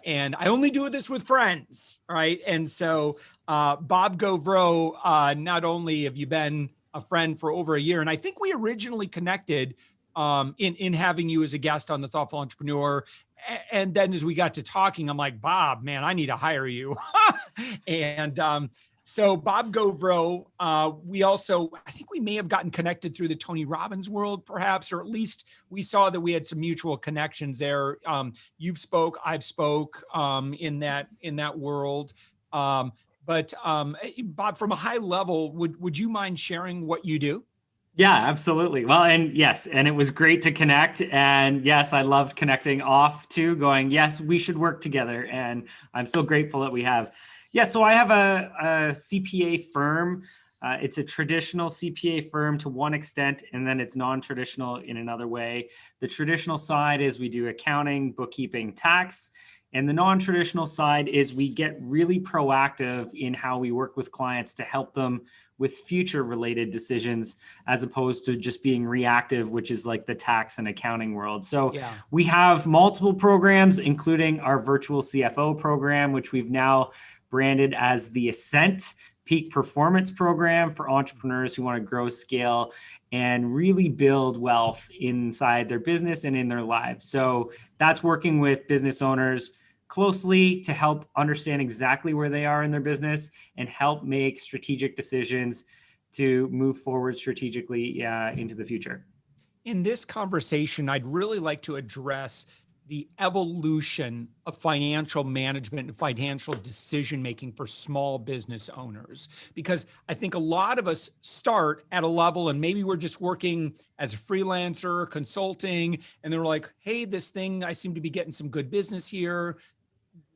And I only do this with friends, right? And so, Bob Govro, not only have you been a friend for over a year, and I think we originally connected in having you as a guest on the Thoughtful Entrepreneur. And then as we got to talking, I'm like, Bob, man, I need to hire you. And so Bob Govro, we also, I think we may have gotten connected through the Tony Robbins world, perhaps, or at least we saw that we had some mutual connections there. You've spoke, I've spoke in that world. But Bob, from a high level, would you mind sharing what you do? Yeah, absolutely. Well, and yes, and it was great to connect. And yes, I loved connecting off too, going, yes, we should work together. And I'm so grateful that we have. Yeah, so I have a CPA firm. It's a traditional CPA firm to one extent, and then it's non-traditional in another way. The traditional side is we do accounting, bookkeeping, tax. And the non-traditional side is we get really proactive in how we work with clients to help them with future related decisions, as opposed to just being reactive, which is like the tax and accounting world. So we have multiple programs, including our virtual CFO program, which we've now branded as the Ascent Peak Performance Program for entrepreneurs who want to grow, scale, and really build wealth inside their business and in their lives. So that's working with business owners closely to help understand exactly where they are in their business and help make strategic decisions to move forward strategically into the future. In this conversation, I'd really like to address the evolution of financial management and financial decision-making for small business owners. Because I think a lot of us start at a level and maybe we're just working as a freelancer, consulting, and they're like, hey, this thing, I seem to be getting some good business here.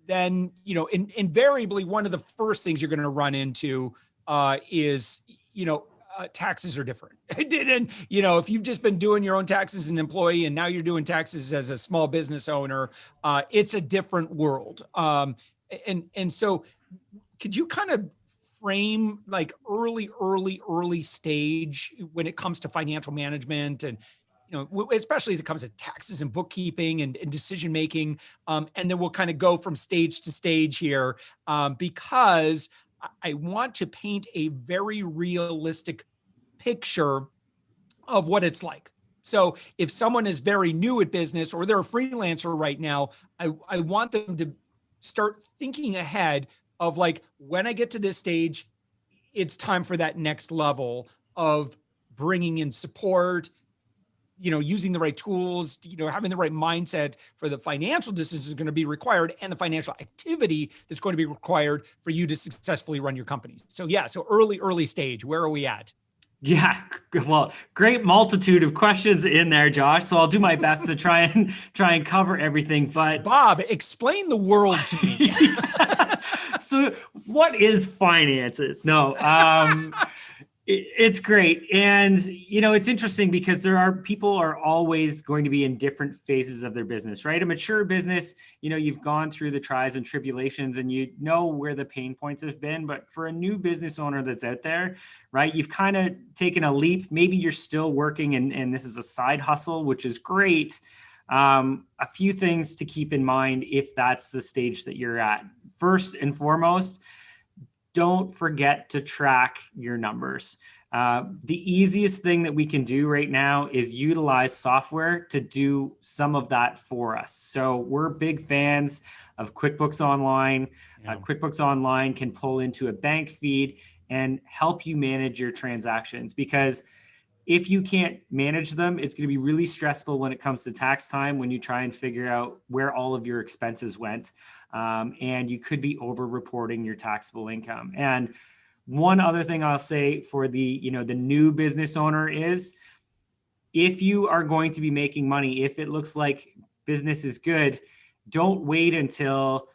Then, invariably, one of the first things you're going to run into is, taxes are different. And, if you've just been doing your own taxes as an employee and now you're doing taxes as a small business owner, it's a different world. And so could you kind of frame like early stage when it comes to financial management and, especially as it comes to taxes and bookkeeping and decision-making. And then we'll kind of go from stage to stage here because I want to paint a very realistic picture of what it's like. So if someone is very new at business or they're a freelancer right now, I want them to start thinking ahead of like, when I get to this stage, it's time for that next level of bringing in support, using the right tools, having the right mindset for the financial decisions is going to be required and the financial activity that's going to be required for you to successfully run your company. So so early stage, where are we at? Yeah, well, great multitude of questions in there, Josh. So I'll do my best to try and cover everything. But Bob, explain the world to me. So what is finances? No, it's great. And, it's interesting because people are always going to be in different phases of their business, right? A mature business, you've gone through the trials and tribulations and you know where the pain points have been. But for a new business owner that's out there, right, you've kind of taken a leap. Maybe you're still working and this is a side hustle, which is great. A few things to keep in mind if that's the stage that you're at. First and foremost, don't forget to track your numbers. The easiest thing that we can do right now is utilize software to do some of that for us. So we're big fans of QuickBooks Online. QuickBooks Online can pull into a bank feed and help you manage your transactions, because if you can't manage them, it's going to be really stressful when it comes to tax time when you try and figure out where all of your expenses went. And you could be over-reporting your taxable income. And one other thing I'll say for the new business owner is, if you are going to be making money, if it looks like business is good, don't wait until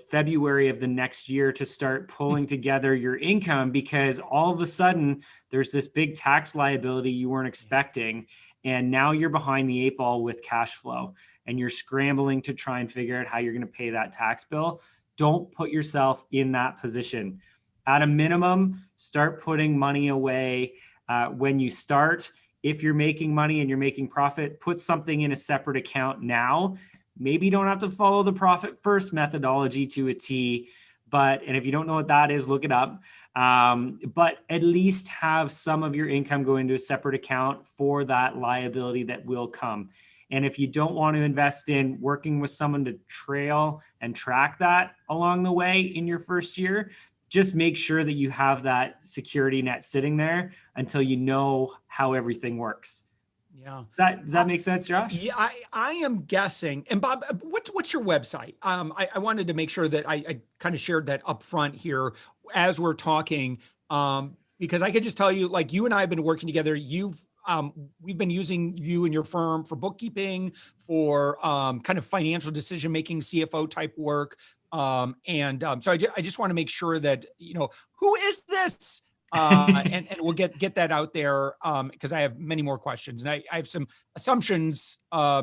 February of the next year to start pulling together your income, because all of a sudden there's this big tax liability you weren't expecting. And now you're behind the 8 ball with cash flow and you're scrambling to try and figure out how you're going to pay that tax bill. Don't put yourself in that position. At a minimum, start putting money away when you start. If you're making money and you're making profit, put something in a separate account now. Maybe you don't have to follow the profit first methodology to a T, and if you don't know what that is, look it up. But at least have some of your income go into a separate account for that liability that will come. And if you don't want to invest in working with someone to trail and track that along the way in your first year, just make sure that you have that security net sitting there until you know how everything works. Yeah. Does that make sense, Josh? Yeah, I am guessing. And Bob, what's your website? I wanted to make sure that I kind of shared that up front here as we're talking, because I could just tell you, like, you and I have been working together. We've been using you and your firm for bookkeeping, for kind of financial decision making, CFO type work. So I just want to make sure that, who is this? And we'll get that out there, because I have many more questions, and I have some assumptions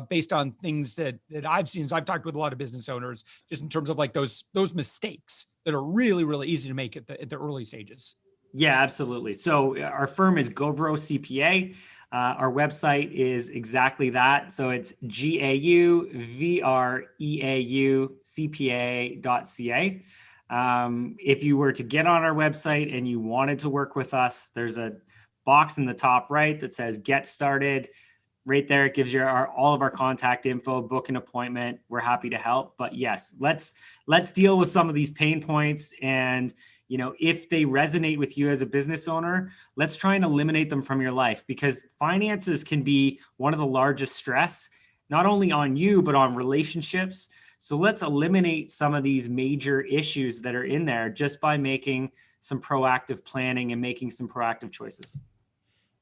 based on things that I've seen as I've talked with a lot of business owners, just in terms of like those mistakes that are really, really easy to make at the early stages. Yeah, absolutely. So our firm is Govro CPA. Our website is exactly that. So it's GAUVREAUCPA.ca. If you were to get on our website and you wanted to work with us, there's a box in the top right that says get started. Right there, it gives you all of our contact info, book an appointment. We're happy to help. But yes, let's deal with some of these pain points. And if they resonate with you as a business owner, let's try and eliminate them from your life, because finances can be one of the largest stress, not only on you, but on relationships. So let's eliminate some of these major issues that are in there just by making some proactive planning and making some proactive choices.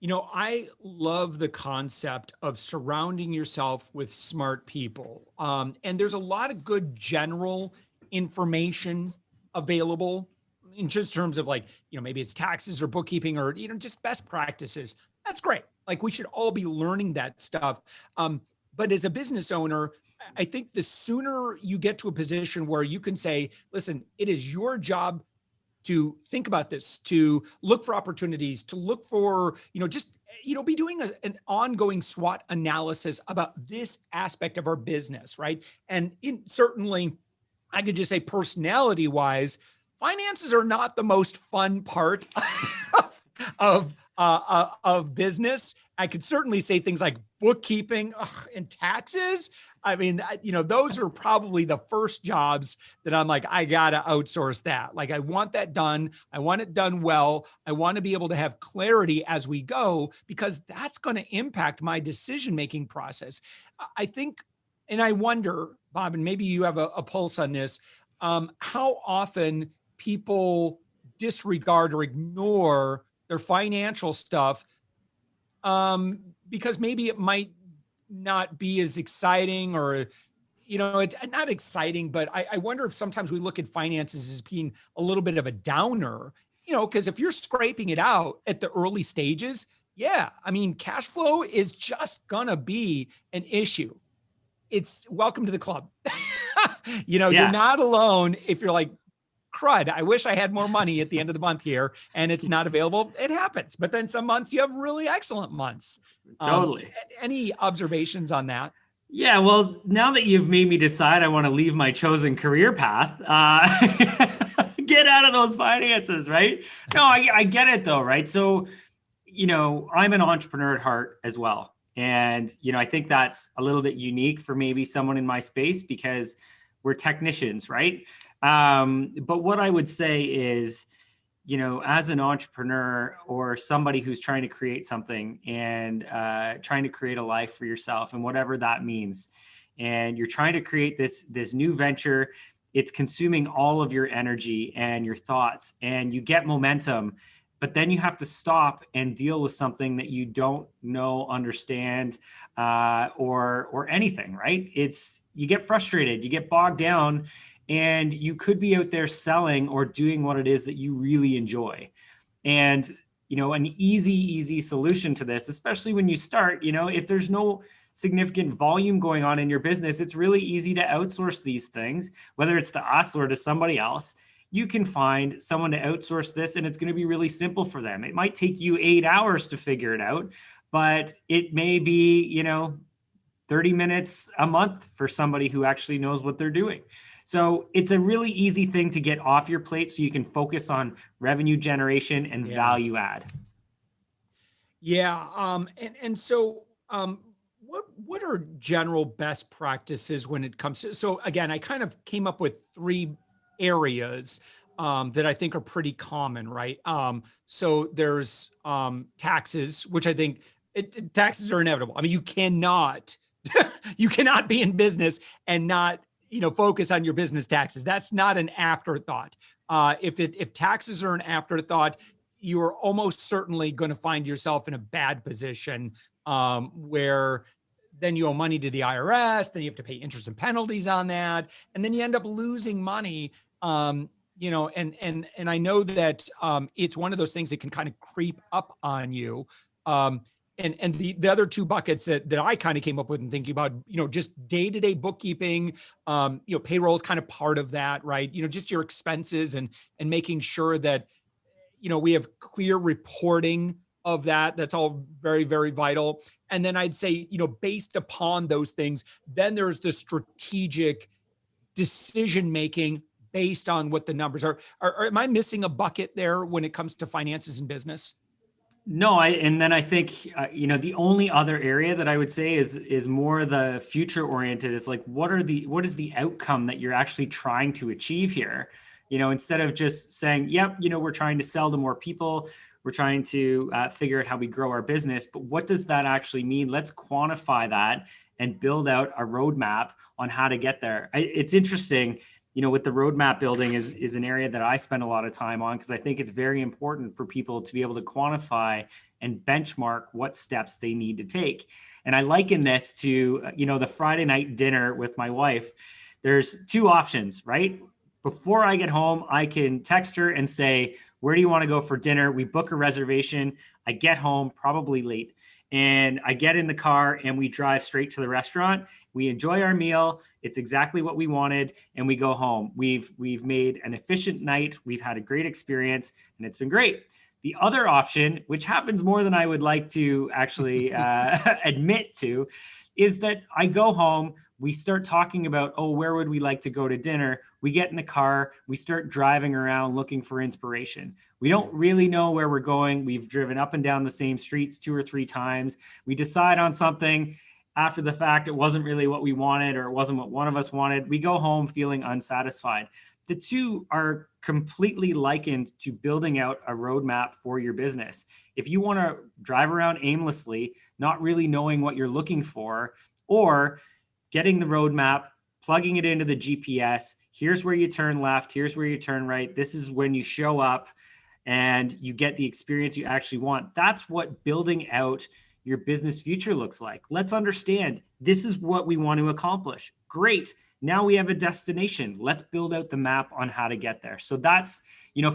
I love the concept of surrounding yourself with smart people. And there's a lot of good general information available in just terms of, like, maybe it's taxes or bookkeeping or, just best practices. That's great. Like, we should all be learning that stuff. But as a business owner, I think the sooner you get to a position where you can say, listen, it is your job to think about this, to look for opportunities, to look for, be doing an ongoing SWOT analysis about this aspect of our business, right? And certainly, I could just say, personality wise, finances are not the most fun part of business. I could certainly say things like bookkeeping and taxes. I mean, those are probably the first jobs that I'm like, I got to outsource that. Like, I want that done. I want it done well. I want to be able to have clarity as we go, because that's going to impact my decision-making process. I think, and I wonder, Bob, and maybe you have a pulse on this, how often people disregard or ignore their financial stuff, because maybe it might not be as exciting, or, it's not exciting, but I wonder if sometimes we look at finances as being a little bit of a downer, because if you're scraping it out at the early stages, yeah, I mean, cash flow is just gonna be an issue. It's welcome to the club. You're not alone if you're like, crud, I wish I had more money at the end of the month here, and it's not available. It happens. But then some months you have really excellent months. Totally. Any observations on that? Yeah, well, now that you've made me decide I want to leave my chosen career path, get out of those finances, right? No, I get it though, right? So, I'm an entrepreneur at heart as well. And, I think that's a little bit unique for maybe someone in my space, because we're technicians, right? But what I would say is, as an entrepreneur or somebody who's trying to create something and trying to create a life for yourself, and whatever that means, and you're trying to create this new venture, it's consuming all of your energy and your thoughts, and you get momentum, but then you have to stop and deal with something that you don't know, understand, or anything, right? You get frustrated, you get bogged down, and you could be out there selling or doing what it is that you really enjoy. And, an easy solution to this, especially when you start, if there's no significant volume going on in your business, it's really easy to outsource these things, whether it's to us or to somebody else. You can find someone to outsource this, and it's going to be really simple for them. It might take you 8 hours to figure it out, but it may be, 30 minutes a month for somebody who actually knows what they're doing. So it's a really easy thing to get off your plate so you can focus on revenue generation and value add. Yeah. So what are general best practices when it comes to, so again, I kind of came up with three areas that I think are pretty common, right? So there's taxes, which I think taxes are inevitable. I mean, you cannot be in business and not, focus on your business taxes. That's not an afterthought. If taxes are an afterthought, you are almost certainly going to find yourself in a bad position where then you owe money to the IRS, then you have to pay interest and penalties on that, and then you end up losing money. And I know that it's one of those things that can kind of creep up on you. And the other two buckets that I kind of came up with and thinking about, just day-to-day bookkeeping, payroll is kind of part of that, right? Just your expenses and making sure that, we have clear reporting of that. That's all very, very vital. And then I'd say, based upon those things, then there's the strategic decision-making based on what the numbers are. Am I missing a bucket there when it comes to finances and business? No, and then I think, the only other area that I would say is more the future oriented. It's like, what is the outcome that you're actually trying to achieve here? Instead of just saying, yep, we're trying to sell to more people, we're trying to figure out how we grow our business, but what does that actually mean? Let's quantify that and build out a roadmap on how to get there. It's interesting, with the roadmap building is an area that I spend a lot of time on, because I think it's very important for people to be able to quantify and benchmark what steps they need to take. And I liken this to, the Friday night dinner with my wife. There's two options, right? Before I get home, I can text her and say, where do you want to go for dinner? We book a reservation. I get home probably late, and I get in the car and we drive straight to the restaurant. We enjoy our meal. It's exactly what we wanted, and we go home. We've made an efficient night. We've had a great experience, and it's been great. The other option, which happens more than I would like to actually admit to, is that I go home, we start talking about, where would we like to go to dinner? We get in the car, we start driving around looking for inspiration. We don't really know where we're going. We've driven up and down the same streets 2 or 3 times. We decide on something. After the fact, it wasn't really what we wanted, or it wasn't what one of us wanted. We go home feeling unsatisfied. The two are completely likened to building out a roadmap for your business. If you want to drive around aimlessly, not really knowing what you're looking for, or getting the roadmap, plugging it into the GPS, here's where you turn left, here's where you turn right, this is when you show up and you get the experience you actually want. That's what building out your business future looks like. Let's understand, this is what we want to accomplish. Great. Now we have a destination. Let's build out the map on how to get there. So that's,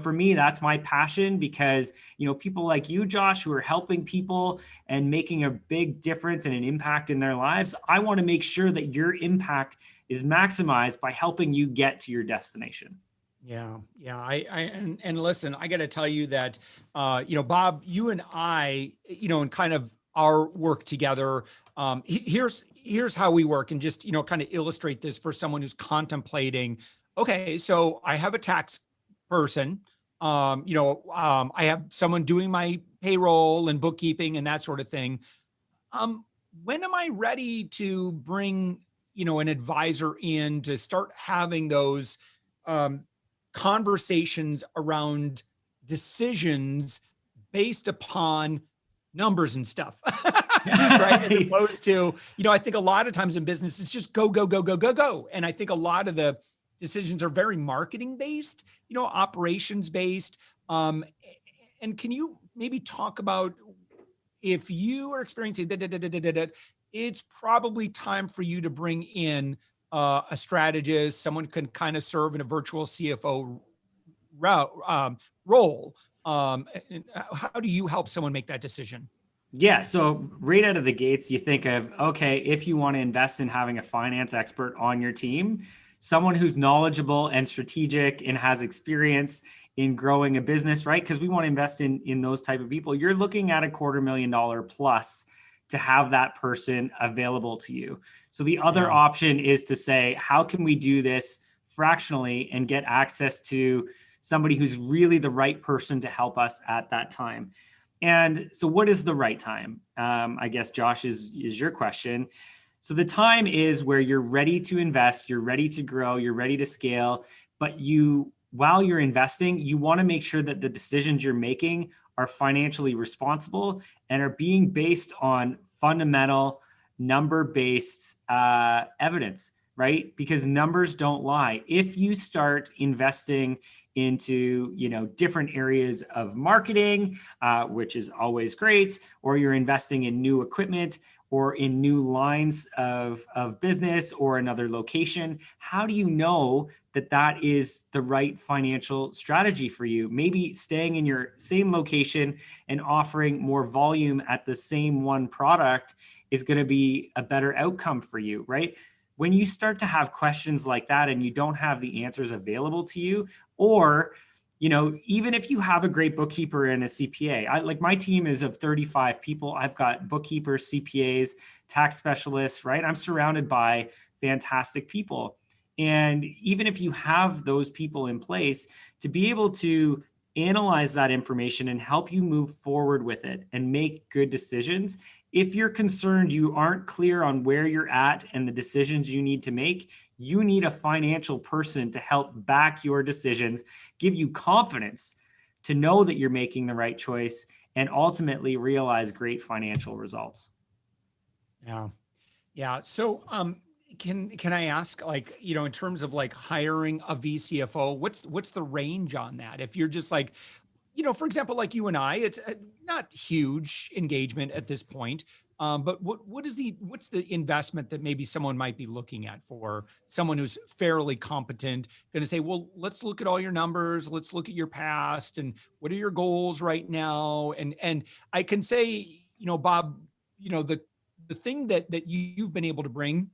for me, that's my passion, because, people like you, Josh, who are helping people and making a big difference and an impact in their lives, I want to make sure that your impact is maximized by helping you get to your destination. Yeah. And listen, I got to tell you that, Bob, you and I, and kind of our work together, here's how we work, and just, kind of illustrate this for someone who's contemplating, okay, so I have a tax person, I have someone doing my payroll and bookkeeping and that sort of thing. When am I ready to bring, an advisor in to start having those conversations around decisions based upon numbers and stuff, right? As opposed to, I think a lot of times in business, it's just go, go, go, go, go, go. And I think a lot of the decisions are very marketing based, operations based. And can you maybe talk about, if you are experiencing it's probably time for you to bring in a strategist, someone can kind of serve in a virtual CFO role. How do you help someone make that decision? Yeah. So right out of the gates, you think of, okay, if you want to invest in having a finance expert on your team, someone who's knowledgeable and strategic and has experience in growing a business, right? Because we want to invest in those type of people. You're looking at $250,000 plus to have that person available to you. So the other option is to say, how can we do this fractionally and get access to somebody who's really the right person to help us at that time? And so what is the right time? I guess, Josh, is your question. So the time is where you're ready to invest, you're ready to grow, you're ready to scale, but while you're investing, you want to make sure that the decisions you're making are financially responsible and are being based on fundamental number-based evidence, right? Because numbers don't lie. If you start investing into, different areas of marketing, which is always great, or you're investing in new equipment or in new lines of business or another location, how do you know that that is the right financial strategy for you? Maybe staying in your same location and offering more volume at the same one product is going to be a better outcome for you, right? When you start to have questions like that and you don't have the answers available to you, or even if you have a great bookkeeper and a CPA, like my team is of 35 people. I've got bookkeepers, CPAs, tax specialists, right? I'm surrounded by fantastic people. And even if you have those people in place, to be able to analyze that information and help you move forward with it and make good decisions, if you're concerned you aren't clear on where you're at and the decisions you need to make, you need a financial person to help back your decisions, give you confidence to know that you're making the right choice, and ultimately realize great financial results. Yeah. So, can I ask, in terms of hiring a VCFO, what's the range on that? If you're just for example, like you and I, it's not huge engagement at this point. But what's the investment that maybe someone might be looking at for someone who's fairly competent, going to say, well, let's look at all your numbers. Let's look at your past and what are your goals right now? And I can say, Bob, the thing that you've been able to bring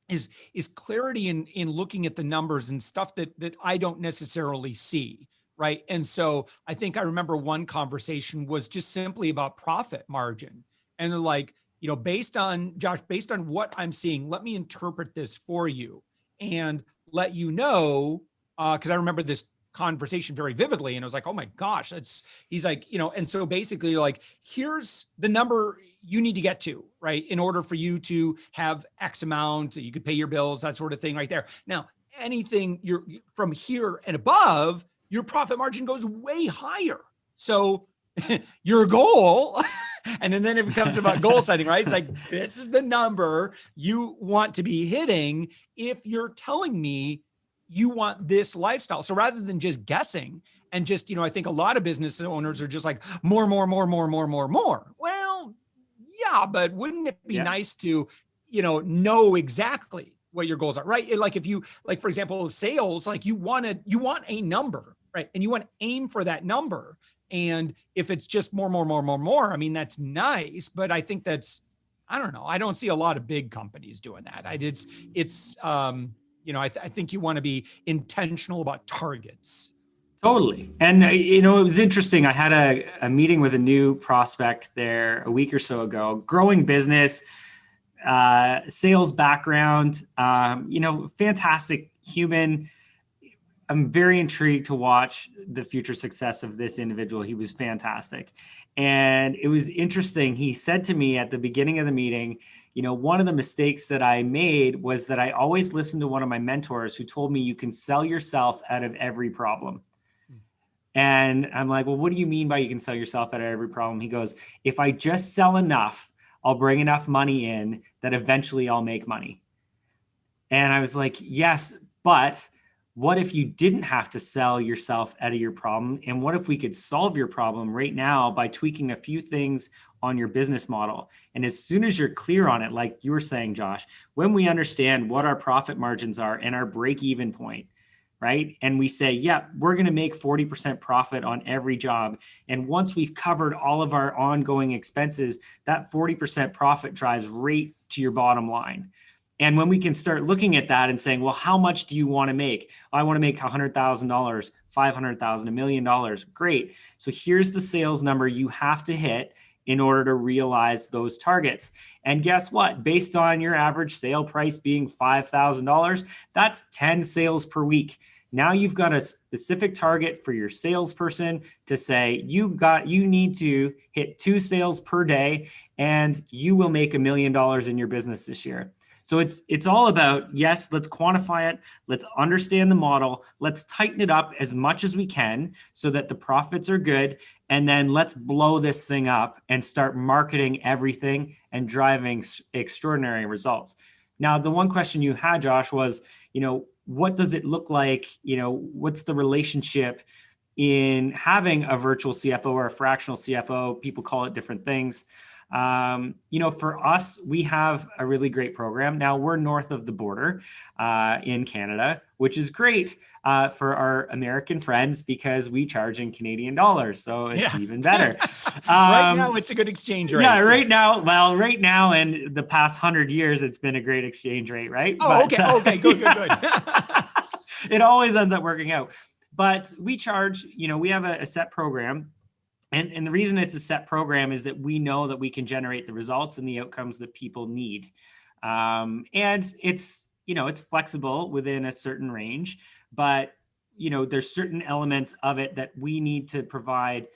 is clarity in looking at the numbers and stuff that I don't necessarily see. Right. And so I think I remember one conversation was just simply about profit margin. And they're like, based on what I'm seeing, let me interpret this for you and let you know, because I remember this conversation very vividly. And I was like, oh my gosh, he's like, and so basically here's the number you need to get to, right, in order for you to have X amount, you could pay your bills, that sort of thing right there. Now, anything you're from here and above, your profit margin goes way higher. So your goal, and then it becomes about goal setting, right? It's like, this is the number you want to be hitting if you're telling me you want this lifestyle. So rather than just guessing and just, I think a lot of business owners are just like more. Well, yeah, but wouldn't it be nice to, know exactly what your goals are, right? Like if you, for example, sales, you want a number, right? And you want to aim for that number. And if it's just more, I mean, that's nice, but I think I don't know. I don't see a lot of big companies doing that. I think you want to be intentional about targets. Totally. And, it was interesting. I had a meeting with a new prospect there a week or so ago, growing business, sales background, fantastic human. I'm very intrigued to watch the future success of this individual. He was fantastic. And it was interesting. He said to me at the beginning of the meeting, one of the mistakes that I made was that I always listened to one of my mentors who told me you can sell yourself out of every problem. And I'm like, well, what do you mean by you can sell yourself out of every problem? He goes, if I just sell enough, I'll bring enough money in that eventually I'll make money. And I was like, yes, but what if you didn't have to sell yourself out of your problem? And what if we could solve your problem right now by tweaking a few things on your business model? And as soon as you're clear on it, like you were saying, Josh, when we understand what our profit margins are and our break-even point, right? And we say, yeah, we're going to make 40% profit on every job. And once we've covered all of our ongoing expenses, that 40% profit drives right to your bottom line. And when we can start looking at that and saying, well, how much do you want to make? I want to make $100,000, $500,000, $1 million. Great. So here's the sales number you have to hit. in order to realize those targets. And guess what? Based on your average sale price being $5,000, that's 10 sales per week. Now you've got a specific target for your salesperson to say, you need to hit 2 sales per day and you will make $1 million in your business this year. So it's all about, yes, let's quantify it. Let's understand the model. Let's tighten it up as much as we can so that the profits are good. And then let's blow this thing up and start marketing everything and driving extraordinary results. Now, the one question you had, Josh, was, what does it look like? What's the relationship in having a virtual CFO or a fractional CFO? People call it different things. For us, we have a really great program. Now we're north of the border in Canada, which is great for our American friends because we charge in Canadian dollars. So it's even better. Right now, it's a good exchange rate. Yeah, right now, and the past 100 years, it's been a great exchange rate, right? Oh, okay, good. It always ends up working out. But we charge, we have a set program. And the reason it's a set program is that we know that we can generate the results and the outcomes that people need. And it's flexible within a certain range, but, there's certain elements of it that we need to provide.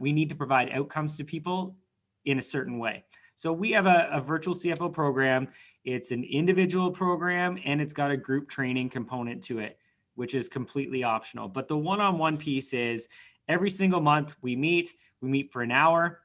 We need to provide outcomes to people in a certain way. So we have a virtual CFO program. It's an individual program and it's got a group training component to it, which is completely optional. But the one-on-one piece is, every single month we meet for an hour.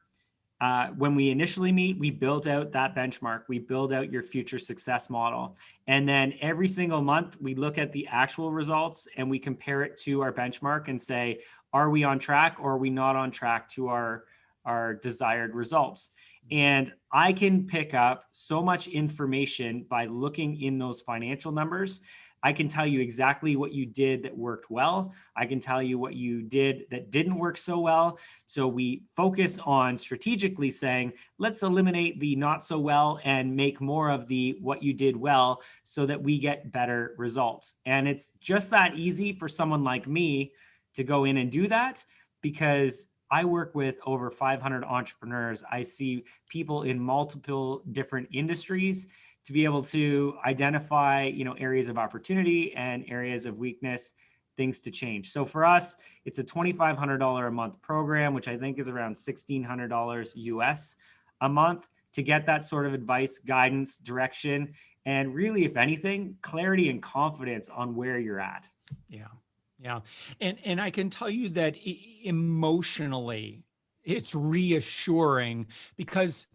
When we initially meet, we build out that benchmark. We build out your future success model. And then every single month we look at the actual results and we compare it to our benchmark and say, are we on track or are we not on track to our desired results? And I can pick up so much information by looking in those financial numbers. I can tell you exactly what you did that worked well. I can tell you what you did that didn't work so well. So we focus on strategically saying, let's eliminate the not so well and make more of the what you did well so that we get better results. And it's just that easy for someone like me to go in and do that because I work with over 500 entrepreneurs. I see people in multiple different industries to be able to identify, areas of opportunity and areas of weakness, things to change. So for us, it's a $2,500 a month program, which I think is around $1,600 US a month to get that sort of advice, guidance, direction, and really, if anything, clarity and confidence on where you're at. Yeah. And I can tell you that emotionally, it's reassuring because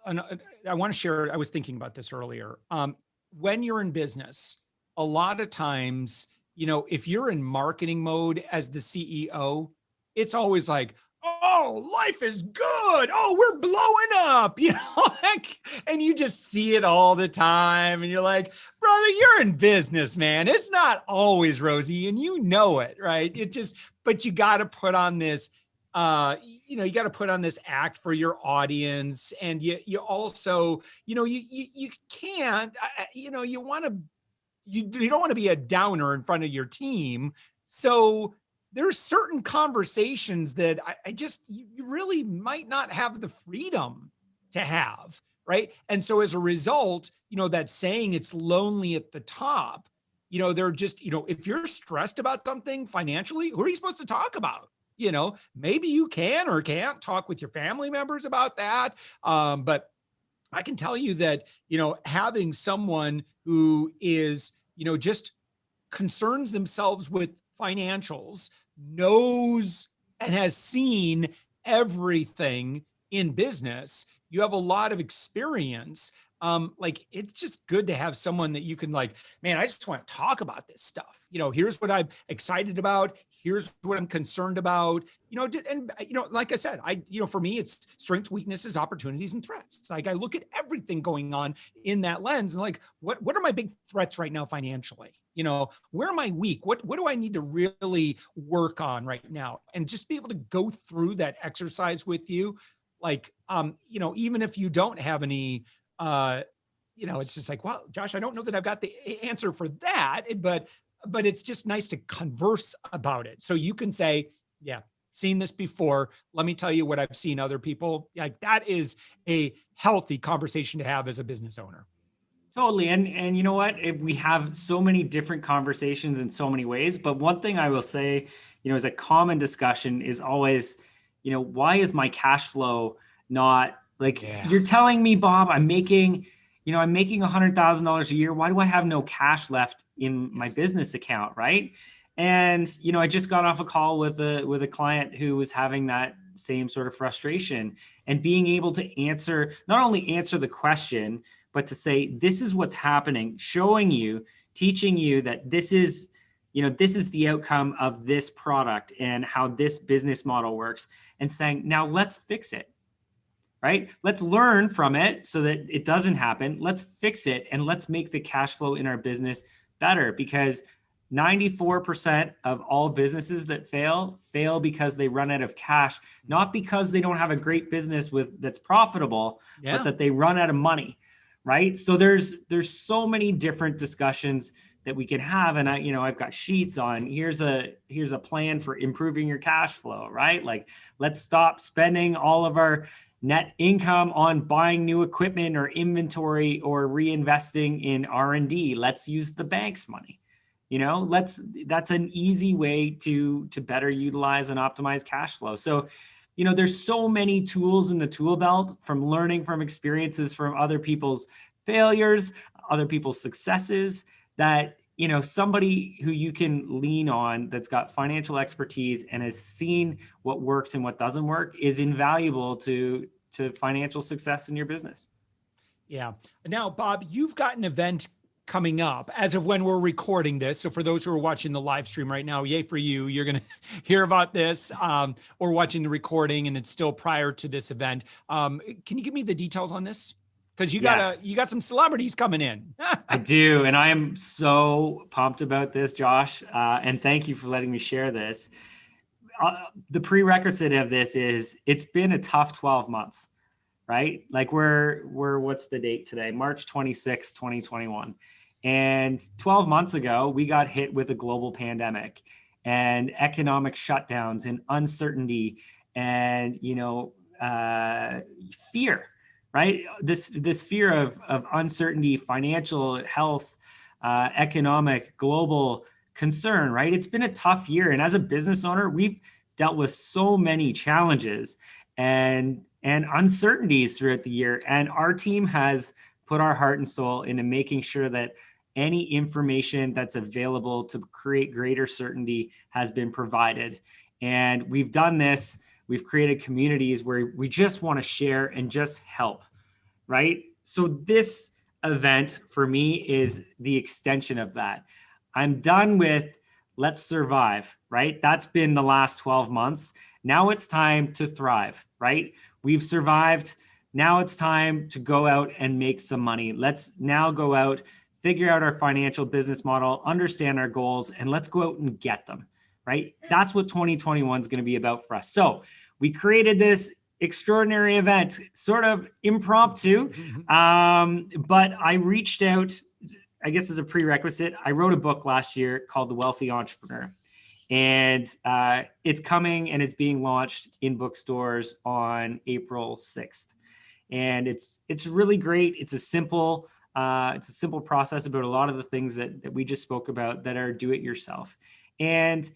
I want to share, I was thinking about this earlier. When you're in business, a lot of times, if you're in marketing mode as the CEO, it's always like, oh, life is good. Oh, we're blowing up, and you just see it all the time. And you're like, brother, you're in business, man. It's not always rosy and it, right? But you got to put on this you got to put on this act for your audience. And you also, you can't, you don't want to be a downer in front of your team. So there's certain conversations that you really might not have the freedom to have. Right. And so as a result, that saying it's lonely at the top, they're just, if you're stressed about something financially, who are you supposed to talk about? Maybe you can or can't talk with your family members about that. But I can tell you that, having someone who is, just concerns themselves with financials, knows and has seen everything in business, you have a lot of experience. It's just good to have someone that you can man, I just want to talk about this stuff. Here's what I'm excited about. Here's what I'm concerned about, and like I said, for me, it's strengths, weaknesses, opportunities, and threats. It's like, I look at everything going on in that lens and what are my big threats right now financially? Where am I weak? What do I need to really work on right now? And just be able to go through that exercise with you. Even if you don't have any, it's just like, well, Josh, I don't know that I've got the answer for that, but it's just nice to converse about it. So you can say, yeah, seen this before. Let me tell you what I've seen other people. Like, that is a healthy conversation to have as a business owner. Totally. And you know what? We have so many different conversations in so many ways. But one thing I will say, is a common discussion is always, why is my cash flow not like, you're telling me, Bob, I'm making $100,000 a year. Why do I have no cash left in my business account? Right. And, I just got off a call with a client who was having that same sort of frustration, and being able to not only answer the question, but to say, this is what's happening, showing you, teaching you that this is the outcome of this product and how this business model works, and saying, now let's fix it, right? Let's learn from it so that it doesn't happen. Let's fix it, and let's make the cash flow in our business better, because 94% of all businesses that fail because they run out of cash, not because they don't have a great business that's profitable, but that they run out of money. Right. So there's so many different discussions that we can have. And I've got sheets on, here's a plan for improving your cash flow, right? Like, let's stop spending all of our net income on buying new equipment or inventory or reinvesting in R&D. Let's use the bank's money. That's an easy way to better utilize and optimize cash flow. So, there's so many tools in the tool belt, from learning from experiences from other people's failures, other people's successes, that, somebody who you can lean on that's got financial expertise and has seen what works and what doesn't work is invaluable to financial success in your business. Yeah. Now, Bob, you've got an event coming up as of when we're recording this. So for those who are watching the live stream right now, yay for you. You're going to hear about this or watching the recording, and it's still prior to this event. Can you give me the details on this? Because you got some celebrities coming in. I do. And I am so pumped about this, Josh. And thank you for letting me share this. The prerequisite of this is it's been a tough 12 months, right? Like we're what's the date today? March 26, 2021. And 12 months ago, we got hit with a global pandemic and economic shutdowns and uncertainty and, fear, right? This fear of uncertainty, financial, health, economic, global concern, right? It's been a tough year. And as a business owner, we've dealt with so many challenges and uncertainties throughout the year. And our team has put our heart and soul into making sure that any information that's available to create greater certainty has been provided. And we've done this. We've created communities where we just want to share and just help, right? So this event for me is the extension of that. I'm done with let's survive, right? That's been the last 12 months. Now it's time to thrive, right? We've survived. Now it's time to go out and make some money. Let's now go out, figure out our financial business model, understand our goals, and let's go out and get them, right? That's what 2021 is going to be about for us. So we created this extraordinary event, sort of impromptu, but I reached out, I guess as a prerequisite. I wrote a book last year called The Wealthy Entrepreneur. And it's coming and it's being launched in bookstores on April 6th. And it's really great. It's a simple process about a lot of the things that we just spoke about that are do-it-yourself. And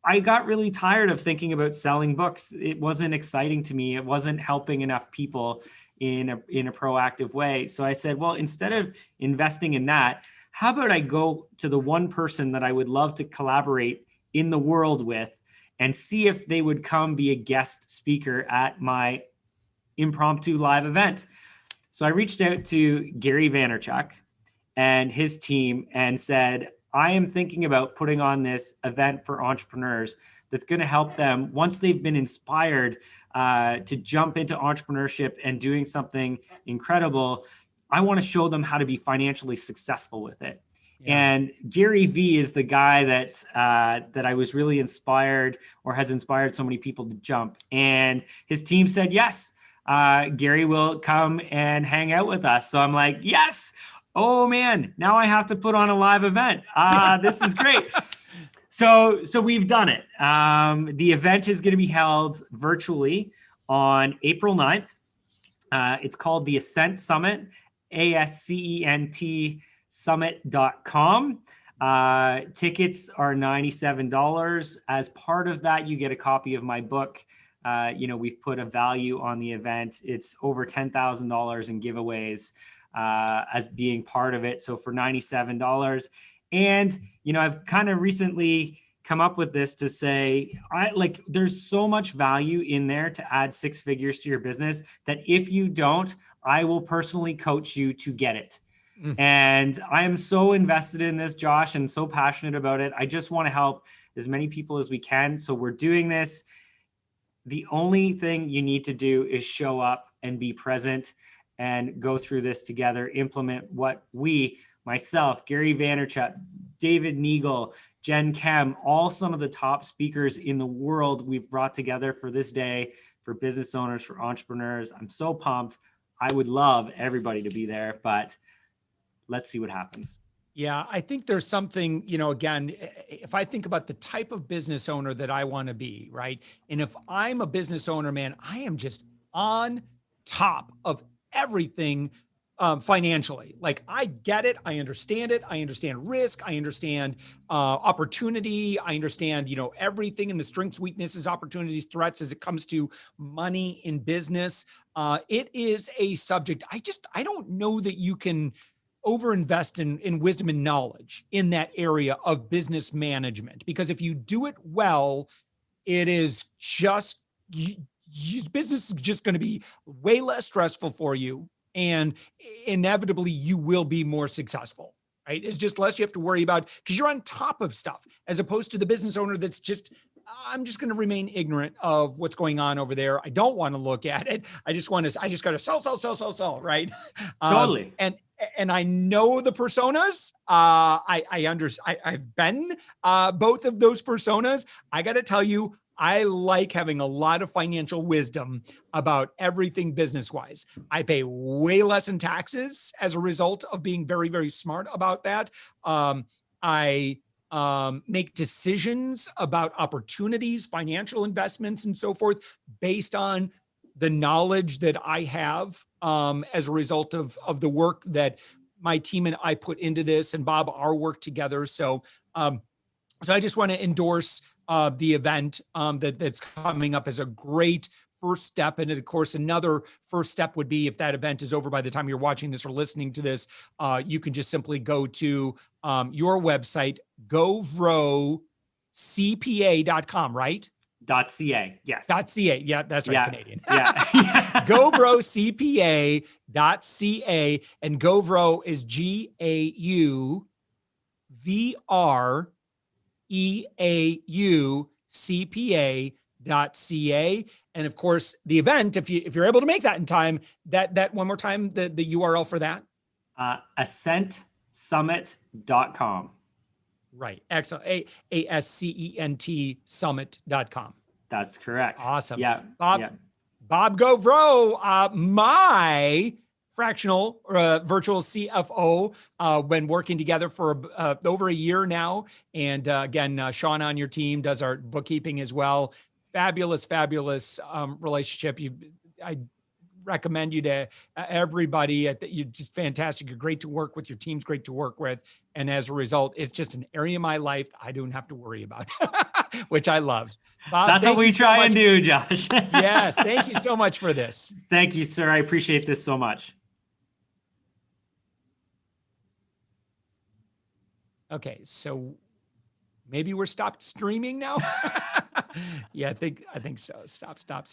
I got really tired of thinking about selling books. It wasn't exciting to me. It wasn't helping enough people in a proactive way. So I said, well, instead of investing in that, how about I go to the one person that I would love to collaborate in the world with and see if they would come be a guest speaker at my impromptu live event. So I reached out to Gary Vaynerchuk and his team and said, I am thinking about putting on this event for entrepreneurs that's going to help them once they've been inspired to jump into entrepreneurship and doing something incredible. I want to show them how to be financially successful with it. Yeah. And Gary V is the guy that I was really inspired, or has inspired so many people to jump. And his team said, yes, Gary will come and hang out with us. So I'm like, yes. Oh man, now I have to put on a live event. This is great. So we've done it. The event is going to be held virtually on April 9th. It's called the Ascent Summit, ASCENT summit.com. Tickets are $97. As part of that, you get a copy of my book. We've put a value on the event. It's over $10,000 in giveaways as being part of it. So for $97. And, I've kind of recently come up with this to say, there's so much value in there to add 6 figures to your business that if you don't, I will personally coach you to get it. And I am so invested in this, Josh, and so passionate about it. I just want to help as many people as we can. So we're doing this. The only thing you need to do is show up and be present and go through this together, implement what myself, Gary Vaynerchuk, David Neagle, Jen Kem, all some of the top speakers in the world we've brought together for this day, for business owners, for entrepreneurs. I'm so pumped. I would love everybody to be there, but let's see what happens. Yeah, I think there's something, again, if I think about the type of business owner that I want to be, right? And if I'm a business owner, man, I am just on top of everything financially. Like, I get it. I understand it. I understand risk. I understand opportunity. I understand, everything in the strengths, weaknesses, opportunities, threats as it comes to money in business. It is a subject. I don't know that you can overinvest in wisdom and knowledge in that area of business management, because if you do it well, it is just, business is just going to be way less stressful for you. And inevitably you will be more successful, right? It's just less you have to worry about because you're on top of stuff, as opposed to the business owner that's just, I'm just going to remain ignorant of what's going on over there. I don't want to look at it. I just got to sell, right? Totally. And I know the personas. I've been both of those personas. I got to tell you, I like having a lot of financial wisdom about everything business-wise. I pay way less in taxes as a result of being very, very smart about that. I make decisions about opportunities, financial investments, and so forth based on the knowledge that I have as a result of the work that my team and I put into this, and Bob, our work together. So I just want to endorse the event that's coming up as a great first step. And of course, another first step would be, if that event is over by the time you're watching this or listening to this, you can just simply go to your website, govrocpa.com, right? .ca, yes. .ca, yeah, that's right, yeah. Canadian. Yeah. govrocpa.ca, and Govro is GAUVREAU.ca. And of course, the event, if you're able to make that in time, that one more time, the URL for that. AscentSummit.com. Right. Excellent. ASCENT summit.com. That's correct. Awesome. Yeah. Bob Govro, my fractional virtual CFO, been working together for over a year now. And again, Sean on your team does our bookkeeping as well. Fabulous relationship. I recommend you to everybody. You're just fantastic. You're great to work with. Your team's great to work with. And as a result, it's just an area of my life I don't have to worry about, which I love. Bob, that's what we try and do, Josh. Yes. Thank you so much for this. Thank you, sir. I appreciate this so much. Okay. So maybe we're stopped streaming now. Yeah, I think so. Stop.